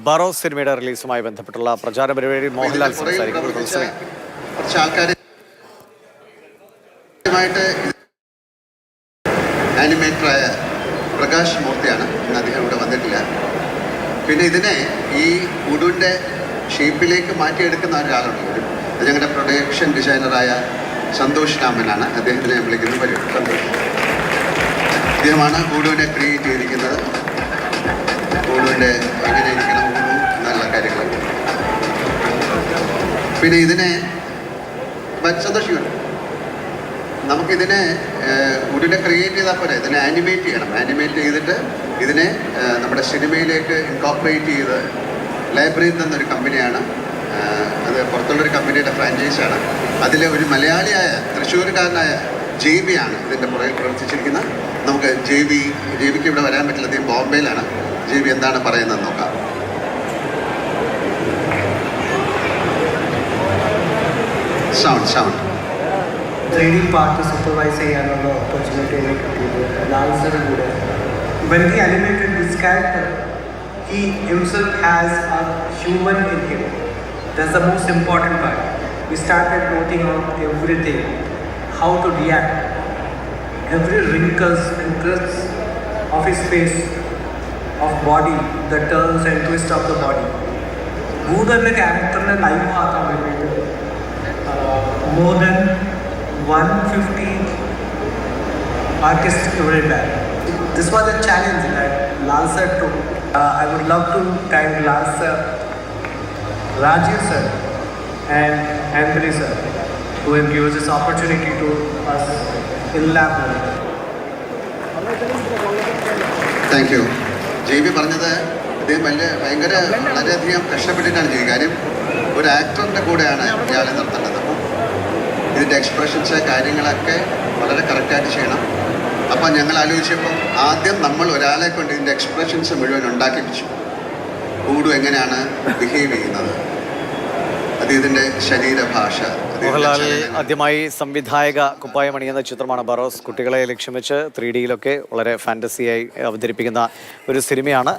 ബറോസ് സിനിമയുടെ റിലീസുമായി ബന്ധപ്പെട്ടുള്ള പ്രചാര പരിപാടി മോഹൻലാൽ സംസാരിക്കുന്നു. കുറച്ച് ആൾക്കാരുമായിട്ട് ആനിമേറ്ററായ പ്രകാശ് മൂർത്തിയാണ്. ഇന്ന് അദ്ദേഹം ഇവിടെ വന്നിട്ടില്ല. പിന്നെ ഇതിനെ ഈ ഉടുവിൻ്റെ ഷേപ്പിലേക്ക് മാറ്റിയെടുക്കുന്ന ഒരാളുണ്ട്. അത് ഞങ്ങളുടെ പ്രൊഡക്ഷൻ ഡിസൈനറായ സന്തോഷ് രാമനാണ്. അദ്ദേഹത്തിനെ വിളിക്കുന്ന പരിപാടി. സന്തോഷ് അദ്ദേഹമാണ് ഉടുവിനെ ക്രിയേറ്റ് ചെയ്തിരിക്കുന്നത്. ഉടുവിൻ്റെ എങ്ങനെ ഇരിക്കണം, ഉടു എന്നുള്ള കാര്യങ്ങളൊക്കെ. പിന്നെ ഇതിനെ സന്തോഷിക്കണം. നമുക്കിതിനെ ഉടനെ ക്രിയേറ്റ് ചെയ്താൽ പോരെ, ഇതിനെ ആനിമേറ്റ് ചെയ്യണം. ആനിമേറ്റ് ചെയ്തിട്ട് ഇതിനെ നമ്മുടെ സിനിമയിലേക്ക് ഇൻകോർപ്പറേറ്റ് ചെയ്ത് ലൈബ്രറി എന്നൊരു കമ്പനിയാണ്, അത് പുറത്തുള്ളൊരു കമ്പനിയുടെ ഫ്രാഞ്ചൈസാണ്. അതിലെ ഒരു മലയാളിയായ തൃശ്ശൂർക്കാരനായ JB ആണ് ഇതിൻ്റെ പുറകിൽ പ്രവർത്തിച്ചിരിക്കുന്നത്. നമുക്ക് JBക്ക് ഇവിടെ വരാൻ പറ്റില്ല, അദ്ദേഹം ബോംബെയിലാണ്. JB എന്താണ് പറയുന്നത് നോക്കാം. സൗണ്ട് 3D part supervise ചെയ്യാനുള്ള ഓപ്പർച്യൂണിറ്റി എനിക്ക് കിട്ടിയത് ലാൽസർ കൂടെ. When he animated this character, he himself has a human in him. That's the most important part. We started noting out everything, how to react, every wrinkles and twists of his face, of body, the turns and twists of the body. ഭൂതറിൻ്റെ ക്യാരക്ടറിനെ live ആക്കാൻ വേണ്ടിയിട്ട് more than 150 artists everywhere. This was a challenge that Lal sir took. I would love to thank Lal sir, Rajiv sir and Anthony sir who have given this opportunity to us in lab. Thank you. JB പറഞ്ഞത് അദ്ദേഹം വളരെയധികം കഷ്ടപ്പെട്ടിട്ടാണ് ചെയ്തത്. കാര്യം ഒരു ആക്ടറിൻ്റെ കൂടെയാണ് ഇയാളെ നിർത്തേണ്ടത്. അപ്പം ഇതിൻ്റെ എക്സ്പ്രഷൻസ് കാര്യങ്ങളൊക്കെ വളരെ കറക്റ്റായിട്ട് ചെയ്യണം. അപ്പം ഞങ്ങൾ ആലോചിച്ചപ്പം ആദ്യം നമ്മൾ ഒരാളെ കൊണ്ട് ഇതിൻ്റെ എക്സ്പ്രഷൻസ് മുഴുവൻ ഉണ്ടാക്കിപ്പിച്ചു. കൂടു എങ്ങനെയാണ് ബിഹേവ് ചെയ്യുന്നത്, അത് ഇതിൻ്റെ ശരീരഭാഷ. മോഹൻലാൽ ആദ്യമായി സംവിധായക കുപ്പായം അണിയുന്ന ചിത്രമാണ് ബറോസ്. കുട്ടികളെ ലക്ഷ്യം വെച്ച് 3Dയിലൊക്കെ വളരെ ഫാൻറ്റസിയായി അവതരിപ്പിക്കുന്ന ഒരു സിനിമയാണ്.